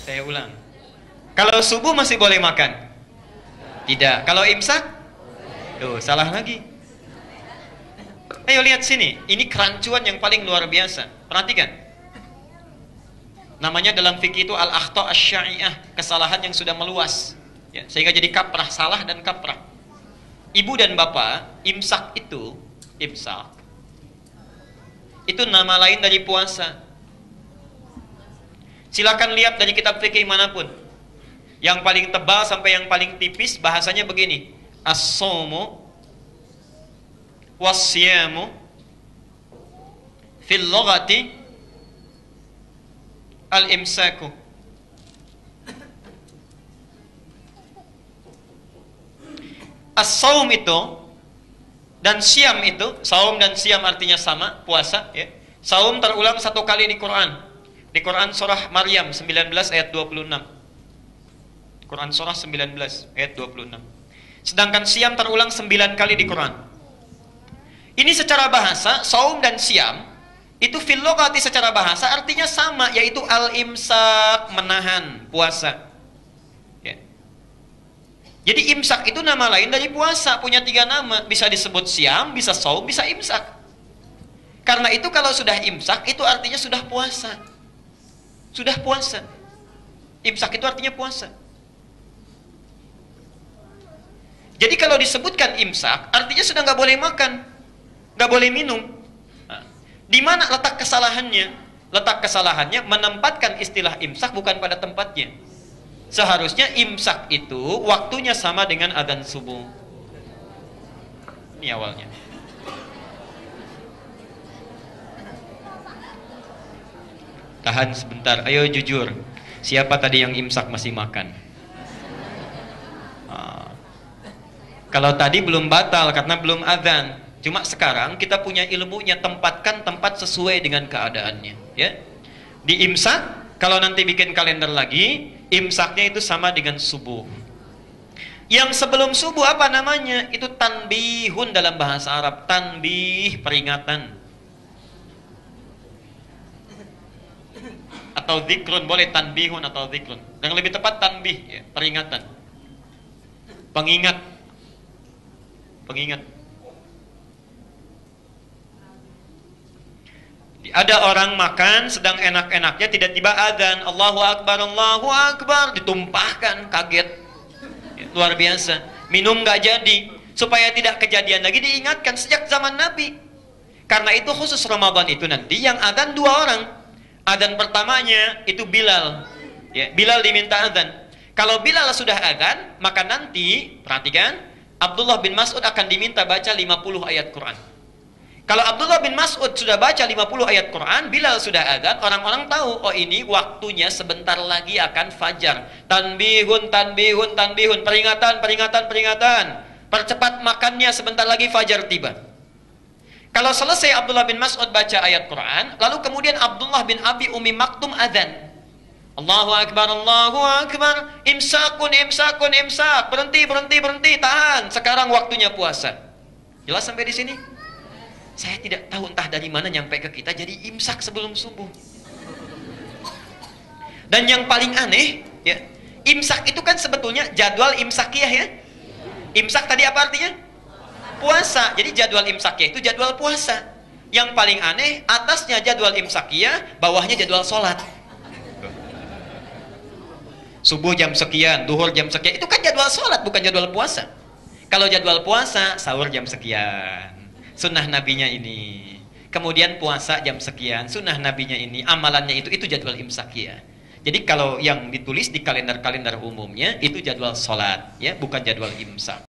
Saya ulang. Kalau subuh masih boleh makan? Tidak. Kalau imsak? Tuh, salah lagi. Ayo lihat sini. Ini kerancuan yang paling luar biasa. Perhatikan. Namanya dalam fikih itu al-akhta asy-syai'ah, kesalahan yang sudah meluas. Ya, sehingga jadi kaprah, salah dan kaprah. Ibu dan bapak, imsak itu nama lain dari puasa. Silakan lihat dari kitab fikih manapun. Yang paling tebal sampai yang paling tipis bahasanya begini. As-shaumu was-siyamu fil lughati al-imsaku. As-shaum itu dan siam itu, saum dan siam artinya sama, puasa ya. Saum terulang 1 kali di Quran. Di Quran surah Maryam 19 ayat 26. Quran surah 19 ayat 26. Sedangkan siam terulang 9 kali di Quran. Ini secara bahasa, saum dan siam itu fil lughati secara bahasa artinya sama, yaitu al-imsak, menahan puasa. Ya. Jadi imsak itu nama lain dari puasa, punya 3 nama, bisa disebut siam, bisa saum, bisa imsak. Karena itu kalau sudah imsak itu artinya sudah puasa. Sudah puasa. Imsak itu artinya puasa. Jadi kalau disebutkan imsak, artinya sudah nggak boleh makan, nggak boleh minum. Nah, di mana letak kesalahannya? Letak kesalahannya menempatkan istilah imsak bukan pada tempatnya. Seharusnya imsak itu waktunya sama dengan adzan subuh. Ini awalnya. Tahan sebentar, ayo jujur. Siapa tadi yang imsak masih makan? Kalau tadi belum batal karena belum adzan. Cuma sekarang kita punya ilmunya, tempatkan tempat sesuai dengan keadaannya. Ya. Di imsak, kalau nanti bikin kalender lagi, imsaknya itu sama dengan subuh. Yang sebelum subuh apa namanya? Itu tanbihun dalam bahasa Arab. Tanbih, peringatan. Atau zikrun, boleh tanbihun atau zikrun. Yang lebih tepat tanbih, ya, peringatan. Pengingat. Ada orang makan sedang enak-enaknya, tiba-tiba adzan, Allahu Akbar, ditumpahkan, kaget. Ya, luar biasa. Minum nggak jadi. Supaya tidak kejadian lagi diingatkan sejak zaman Nabi. Karena itu khusus Ramadan itu nanti yang adzan 2 orang. Adzan pertamanya itu Bilal. Ya, Bilal diminta adzan. Kalau Bilal sudah adzan, maka nanti perhatikan, Abdullah bin Mas'ud akan diminta baca 50 ayat Quran. Kalau Abdullah bin Mas'ud sudah baca 50 ayat Quran, Bilal sudah adzan, orang-orang tahu, oh ini waktunya sebentar lagi akan fajar. Tanbihun, peringatan. Percepat makannya, sebentar lagi fajar tiba. Kalau selesai Abdullah bin Mas'ud baca ayat Quran, lalu kemudian Abdullah bin Abi Umi Maktum adzan. Allahu Akbar, imsakun, berhenti, tahan. Sekarang waktunya puasa. Jelas sampai di sini? Saya tidak tahu entah dari mana nyampe ke kita jadi imsak sebelum subuh. Dan yang paling aneh, ya, imsak itu kan sebetulnya jadwal imsakiyah ya. Imsak tadi apa artinya? Puasa. Jadi jadwal imsakiyah itu jadwal puasa. Yang paling aneh, atasnya jadwal imsakiyah, bawahnya jadwal sholat. Subuh jam sekian, duhur jam sekian, itu kan jadwal sholat, bukan jadwal puasa. Kalau jadwal puasa, sahur jam sekian, sunnah nabinya ini. Kemudian puasa jam sekian, sunnah nabinya ini, amalannya itu jadwal imsakiyah. Jadi kalau yang ditulis di kalender-kalender umumnya, itu jadwal sholat, ya, bukan jadwal imsak.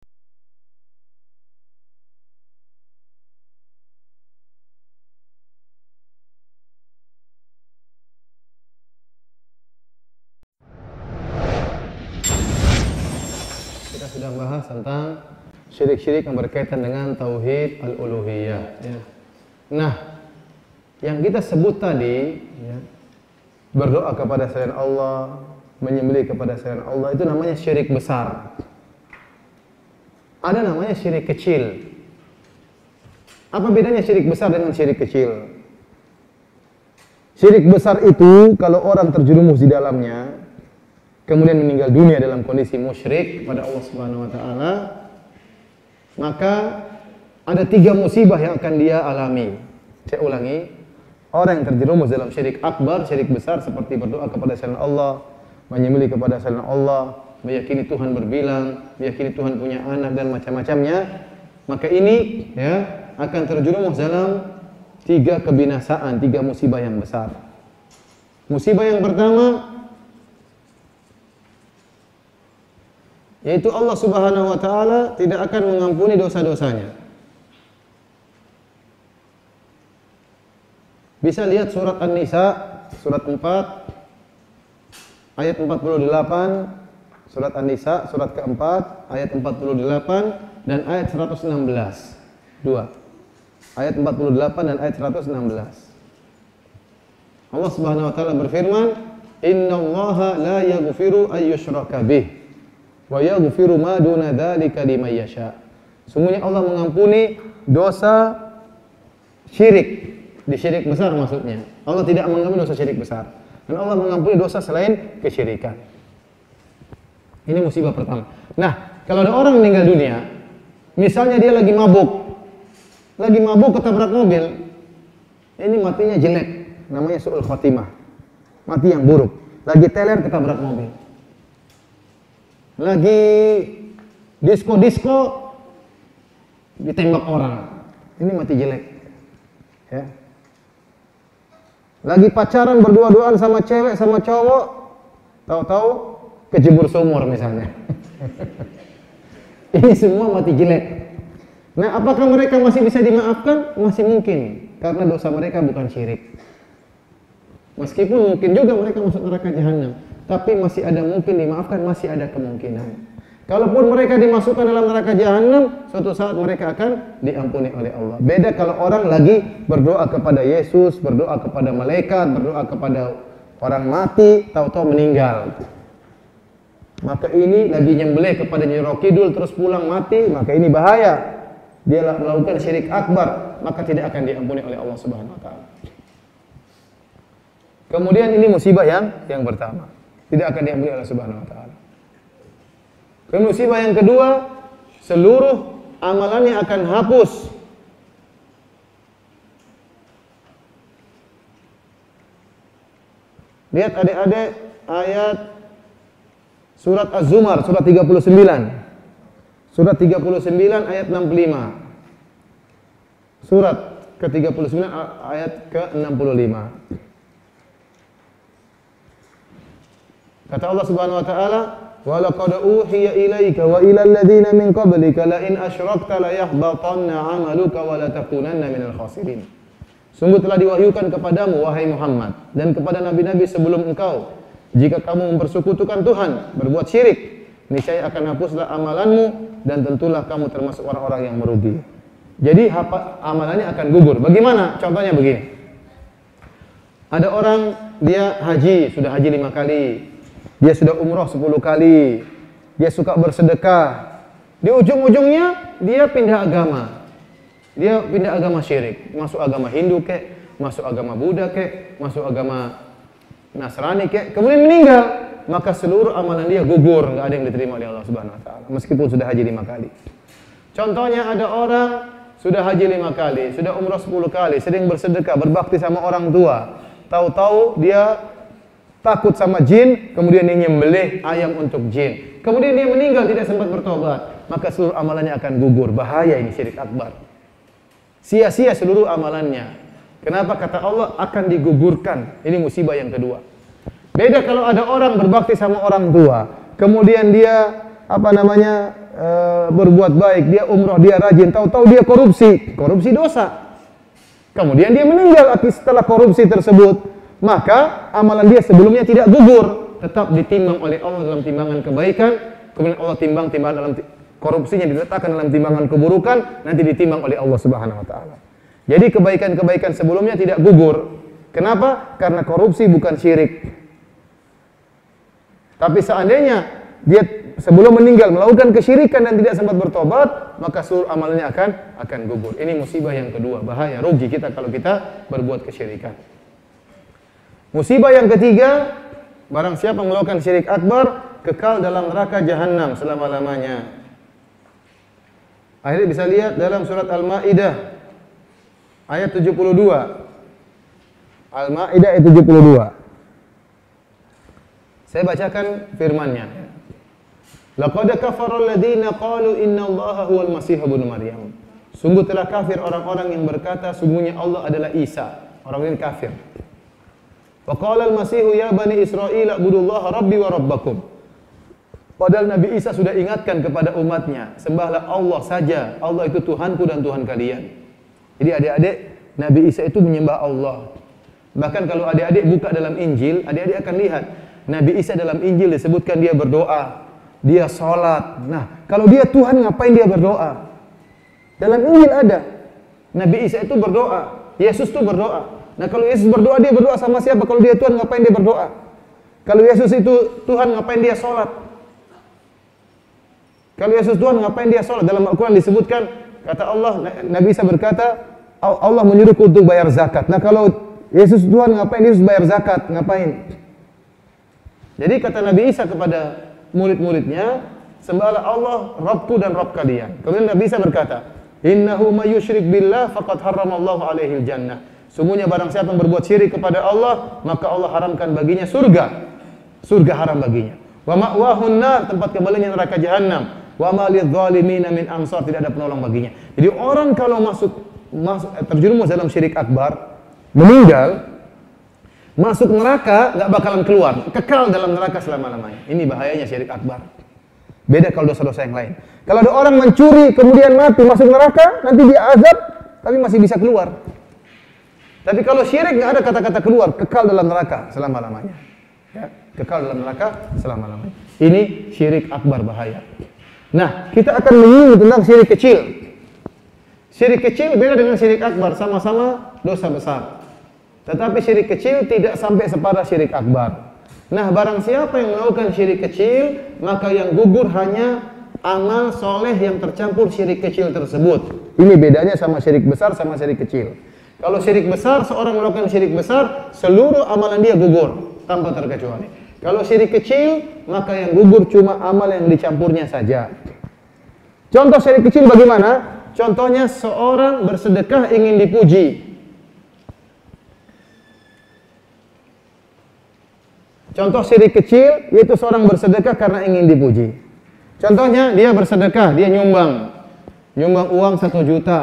Sudah bahas tentang syirik-syirik yang berkaitan dengan tauhid al-uluhiyah. Ya. Nah, yang kita sebut tadi, ya, berdoa kepada selain Allah, menyembelih kepada selain Allah, itu namanya syirik besar. Ada namanya syirik kecil. Apa bedanya syirik besar dengan syirik kecil? Syirik besar itu kalau orang terjerumus di dalamnya, kemudian meninggal dunia dalam kondisi musyrik kepada Allah Subhanahu wa taala, maka ada 3 musibah yang akan dia alami. Saya ulangi, orang yang terjerumus dalam syirik akbar, syirik besar seperti berdoa kepada selain Allah, menyembelih kepada selain Allah, meyakini Tuhan berbilang, meyakini Tuhan punya anak dan macam-macamnya, maka ini ya akan terjerumus dalam 3 kebinasaan, 3 musibah yang besar. Musibah yang pertama yaitu Allah Subhanahu wa taala tidak akan mengampuni dosa-dosanya. Bisa lihat surat An-Nisa, surat 4 ayat 48, surat An-Nisa surat keempat ayat 48 dan ayat 116. 2. Ayat 48 dan ayat 116. Allah Subhanahu wa taala berfirman, "Innallaha la yaghfiru ay yushraka bih wa yaghfiru ma duna dzalika liman yasha." Sungguhnya Allah mengampuni dosa syirik, di syirik besar maksudnya. Allah tidak mengampuni dosa syirik besar. Dan Allah mengampuni dosa selain kesyirikan. Ini musibah pertama. Nah, kalau ada orang meninggal dunia, misalnya dia lagi mabuk ketabrak mobil, ini matinya jelek, namanya su'ul khotimah, mati yang buruk. Lagi teler ketabrak mobil, lagi disko ditembak orang, ini mati jelek ya. Lagi pacaran berdua-duaan sama cewek sama cowok, tahu-tahu kejebur sumur misalnya. Ini semua mati jelek. Nah, apakah mereka masih bisa dimaafkan? Masih mungkin, karena dosa mereka bukan syirik. Meskipun mungkin juga mereka masuk neraka jahanam, tapi masih ada mungkin dimaafkan, masih ada kemungkinan. Kalaupun mereka dimasukkan dalam neraka jahanam, suatu saat mereka akan diampuni oleh Allah. Beda kalau orang lagi berdoa kepada Yesus, berdoa kepada malaikat, berdoa kepada orang mati, tahu-tahu meninggal. Maka ini lagi nyembelih kepada Nyi Roro Kidul terus pulang mati, maka ini bahaya. Dia melakukan syirik akbar, maka tidak akan diampuni oleh Allah Subhanahu wa taala. Kemudian ini musibah yang pertama, tidak akan diampuni oleh Allah Subhanahu wa taala. Kemudian musibah yang kedua, seluruh amalannya akan hapus. Lihat adik-adik ayat surat Az-Zumar, surat 39. Surat 39 ayat 65. Surat ke-39 ayat ke-65. Kata Allah Subhanahu wa taala, "Wa laqad uhiya ilaika wa ilal ladzina min qablika la in asyrakta la yahbatanna 'amaluka wa la takunanna minal khasirin." Sungguh telah diwahyukan kepadamu wahai Muhammad dan kepada nabi-nabi sebelum engkau, jika kamu mempersekutukan Tuhan, berbuat syirik, niscaya akan hapuslah amalanmu dan tentulah kamu termasuk orang-orang yang merugi. Jadi amalannya akan gugur. Bagaimana? Contohnya begini. Ada orang dia haji, sudah haji 5 kali. Dia sudah umroh 10 kali. Dia suka bersedekah. Di ujung-ujungnya dia pindah agama. Dia pindah agama syirik, masuk agama Hindu kek, masuk agama Buddha kek, masuk agama Nasrani kek, kemudian meninggal. Maka seluruh amalan dia gugur, nggak ada yang diterima oleh Allah Subhanahu wa taala meskipun sudah haji 5 kali. Contohnya ada orang sudah haji 5 kali, sudah umrah 10 kali, sering bersedekah, berbakti sama orang tua. Tahu-tahu dia takut sama jin, kemudian dia nyembelih ayam untuk jin. Kemudian dia meninggal tidak sempat bertobat, maka seluruh amalannya akan gugur. Bahaya ini syirik akbar. Sia-sia seluruh amalannya. Kenapa? Kata Allah akan digugurkan. Ini musibah yang kedua. Beda kalau ada orang berbakti sama orang tua, kemudian dia berbuat baik, dia umroh, dia rajin, tahu-tahu dia korupsi dosa. Kemudian dia meninggal setelah korupsi tersebut, maka amalan dia sebelumnya tidak gugur, tetap ditimbang oleh Allah dalam timbangan kebaikan, kemudian Allah timbang dalam korupsinya diletakkan dalam timbangan keburukan, nanti ditimbang oleh Allah Subhanahu wa taala. Jadi kebaikan-kebaikan sebelumnya tidak gugur. Kenapa? Karena korupsi bukan syirik. Tapi seandainya dia sebelum meninggal melakukan kesyirikan dan tidak sempat bertobat, maka seluruh amalnya akan gugur. Ini musibah yang kedua, bahaya, rugi kita kalau kita berbuat kesyirikan. Musibah yang ketiga, Barang siapa melakukan syirik akbar, kekal dalam neraka jahanam selama-lamanya. Akhirnya bisa lihat dalam surat Al-Maidah ayat 72. Al-Maidah ayat 72. Saya bacakan firman-Nya. Laqad kafara alladziina qalu innallaha huwal masih ibnu Maryam. Sungguh telah kafir orang-orang yang berkata sungguhnya Allah adalah Isa. Orang ini kafir. Wa qala al-Masihu ya bani Israil ibudullaha rabbi wa rabbakum. Padahal Nabi Isa sudah ingatkan kepada umatnya, sembahlah Allah saja. Allah itu Tuhanku dan Tuhan kalian. Jadi adik-adik, Nabi Isa itu menyembah Allah. Bahkan kalau adik-adik buka dalam Injil, adik-adik akan lihat Nabi Isa dalam Injil disebutkan dia berdoa, dia sholat. Nah, kalau dia Tuhan ngapain dia berdoa? Dalam Injil ada Nabi Isa itu berdoa, Yesus itu berdoa. Nah, kalau Yesus berdoa, dia berdoa sama siapa? Kalau dia Tuhan, ngapain dia berdoa? Kalau Yesus itu Tuhan, ngapain dia sholat? Kalau Yesus Tuhan, ngapain dia sholat? Dalam Al-Quran disebutkan, kata Allah, Nabi Isa berkata, Allah menyuruhku untuk bayar zakat. Nah, kalau Yesus Tuhan, ngapain Yesus bayar zakat? Ngapain? Jadi kata Nabi Isa kepada murid-muridnya, sembahlah Allah, Rabbku dan Rabb kalian. Kemudian Nabi Isa berkata, innahu may yusyrik billah faqad harramallahu alaihil jannah. Sungguhnya barang siapa yang berbuat syirik kepada Allah, maka Allah haramkan baginya surga. Surga haram baginya. Wa ma'wahun nar, tempat kembalinya neraka jahanam. Wa ma lidh-dhalimina min ansar, tidak ada penolong baginya. Jadi orang kalau terjerumus dalam syirik akbar, meninggal, masuk neraka enggak bakalan keluar, kekal dalam neraka selama-lamanya. Ini bahayanya syirik akbar. Beda kalau dosa-dosa yang lain. Kalau ada orang mencuri kemudian mati masuk neraka, nanti dia azab tapi masih bisa keluar. Tapi kalau syirik nggak ada kata-kata keluar, kekal dalam neraka selama-lamanya. Ya, kekal dalam neraka selama-lamanya. Ini syirik akbar bahaya. Nah, kita akan menyinggung tentang syirik kecil. Syirik kecil beda dengan syirik akbar, sama-sama dosa besar. Tetapi syirik kecil tidak sampai separah syirik akbar. Nah, barang siapa yang melakukan syirik kecil, maka yang gugur hanya amal soleh yang tercampur syirik kecil tersebut. Ini bedanya sama syirik besar sama syirik kecil. Kalau syirik besar, seorang melakukan syirik besar, seluruh amalan dia gugur tanpa terkecuali. Kalau syirik kecil, maka yang gugur cuma amal yang dicampurnya saja. Contoh syirik kecil bagaimana? Contohnya seorang bersedekah ingin dipuji. Contoh syirik kecil yaitu seorang bersedekah karena ingin dipuji. Contohnya dia bersedekah, dia nyumbang uang 1 juta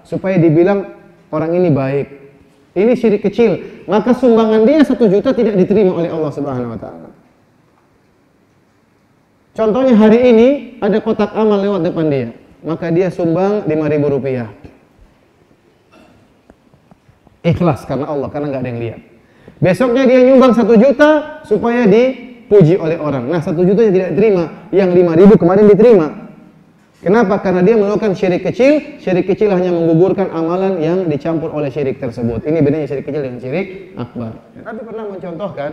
supaya dibilang orang ini baik. Ini syirik kecil. Maka sumbangan dia 1 juta tidak diterima oleh Allah Subhanahu wa taala. Contohnya hari ini ada kotak amal lewat depan dia. Maka dia sumbang 5.000 rupiah. Ikhlas karena Allah, karena nggak ada yang lihat. Besoknya dia nyumbang 1 juta supaya dipuji oleh orang. Nah, 1 juta yang tidak diterima, yang 5.000 kemarin diterima. Kenapa? Karena dia melakukan syirik kecil. Syirik kecil hanya menggugurkan amalan yang dicampur oleh syirik tersebut. Ini bedanya syirik kecil dengan syirik akbar. Nabi pernah mencontohkan,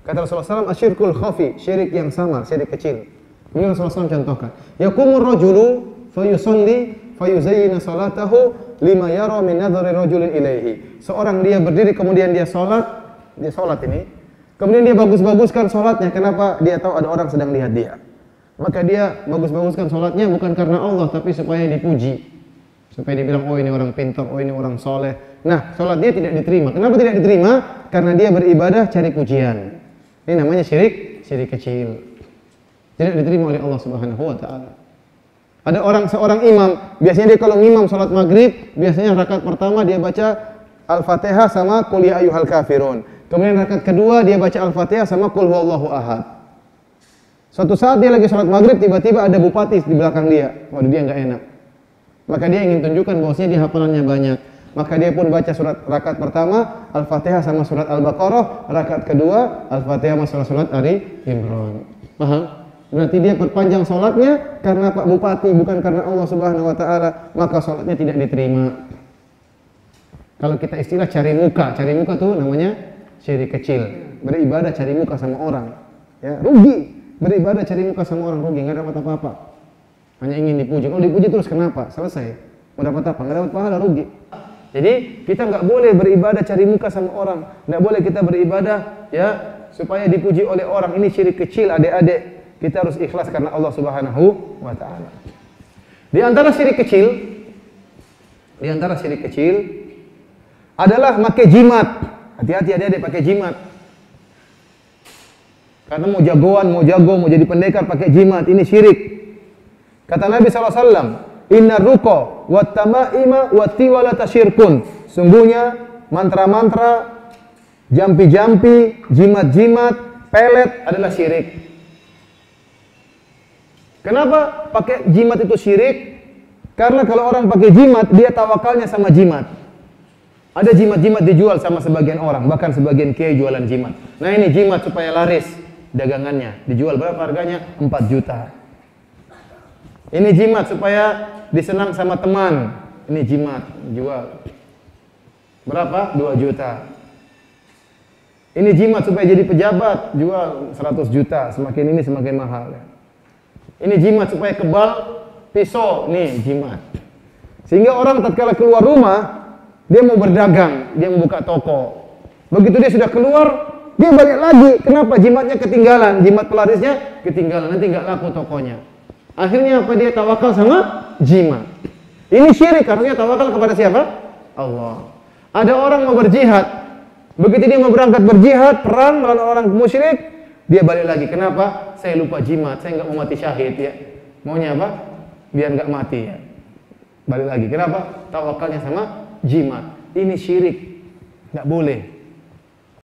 kata Rasulullah SAW, asyirkul khafi, syirik yang samar, syirik kecil. Kemudian Rasulullah SAW contohkan, yakumur rajulu fayusalli fayuzayyina salatahu lima yara min nadhari rajulin ilaihi. Seorang dia berdiri kemudian dia sholat ini. Kemudian dia bagus-baguskan sholatnya. Kenapa? Dia tahu ada orang sedang lihat dia. Maka dia bagus-baguskan sholatnya bukan karena Allah, tapi supaya dipuji. Supaya dibilang, oh ini orang pintar, oh ini orang soleh. Nah, sholat dia tidak diterima. Kenapa tidak diterima? Karena dia beribadah cari pujian. Ini namanya syirik kecil. Tidak diterima oleh Allah Subhanahu wa taala. Ada seorang imam, biasanya dia kalau ngimam sholat maghrib, biasanya rakaat pertama dia baca Al-Fatihah sama Qul ya ayyuhal kafirun. Kemudian rakaat kedua dia baca Al-Fatihah sama Qul huwallahu ahad. Suatu saat dia lagi sholat maghrib, tiba-tiba ada bupati di belakang dia. Waduh, dia nggak enak. Maka dia ingin tunjukkan bahwasanya dia hafalannya banyak. Maka dia pun baca surat rakaat pertama Al-Fatihah sama surat Al-Baqarah, rakaat kedua Al-Fatihah sama surat Ali Imran. Paham? Berarti dia perpanjang sholatnya karena Pak Bupati, bukan karena Allah Subhanahu wa taala, maka sholatnya tidak diterima. Kalau kita istilah cari muka tuh namanya syirik kecil. Beribadah cari muka sama orang, ya rugi. Beribadah cari muka sama orang rugi, nggak dapat apa-apa. Hanya ingin dipuji. Kalau dipuji terus kenapa? Selesai. Mau dapat apa? Nggak dapat pahala, rugi. Jadi kita nggak boleh beribadah cari muka sama orang. Nggak boleh kita beribadah ya supaya dipuji oleh orang. Ini syirik kecil, adik-adik. Kita harus ikhlas karena Allah Subhanahu wa taala. Di antara syirik kecil adalah pakai jimat. Hati-hati adik-adik pakai jimat. Karena mau jagoan, mau jago, mau jadi pendekar pakai jimat, ini syirik. Kata Nabi SAW, "Innar ruqa wat tamaima wat tiwala tasyirkun." Sungguhnya mantra-mantra, jampi-jampi, jimat-jimat, pelet adalah syirik. Kenapa pakai jimat itu syirik? Karena kalau orang pakai jimat, dia tawakalnya sama jimat. Ada jimat-jimat dijual sama sebagian orang, bahkan sebagian kiai jualan jimat. Nah ini jimat supaya laris dagangannya. Dijual berapa harganya? 4 juta. Ini jimat supaya disenang sama teman. Ini jimat, jual. Berapa? 2 juta. Ini jimat supaya jadi pejabat, jual 100 juta. Semakin ini semakin mahal. Ini jimat supaya kebal pisau, nih jimat. Sehingga orang tatkala keluar rumah, dia mau berdagang, dia mau buka toko. Begitu dia sudah keluar, dia balik lagi. Kenapa? Jimatnya ketinggalan, jimat pelarisnya ketinggalan, nanti nggak laku tokonya. Akhirnya apa? Dia tawakal sama jimat. Ini syirik, artinya tawakal kepada siapa? Allah. Ada orang mau berjihad, begitu dia mau berangkat berjihad, perang melawan orang musyrik, dia balik lagi. Kenapa? Saya lupa jimat, saya nggak mau mati syahid ya. Maunya apa? Biar nggak mati ya. Balik lagi. Kenapa? Tawakalnya sama jimat. Ini syirik, nggak boleh.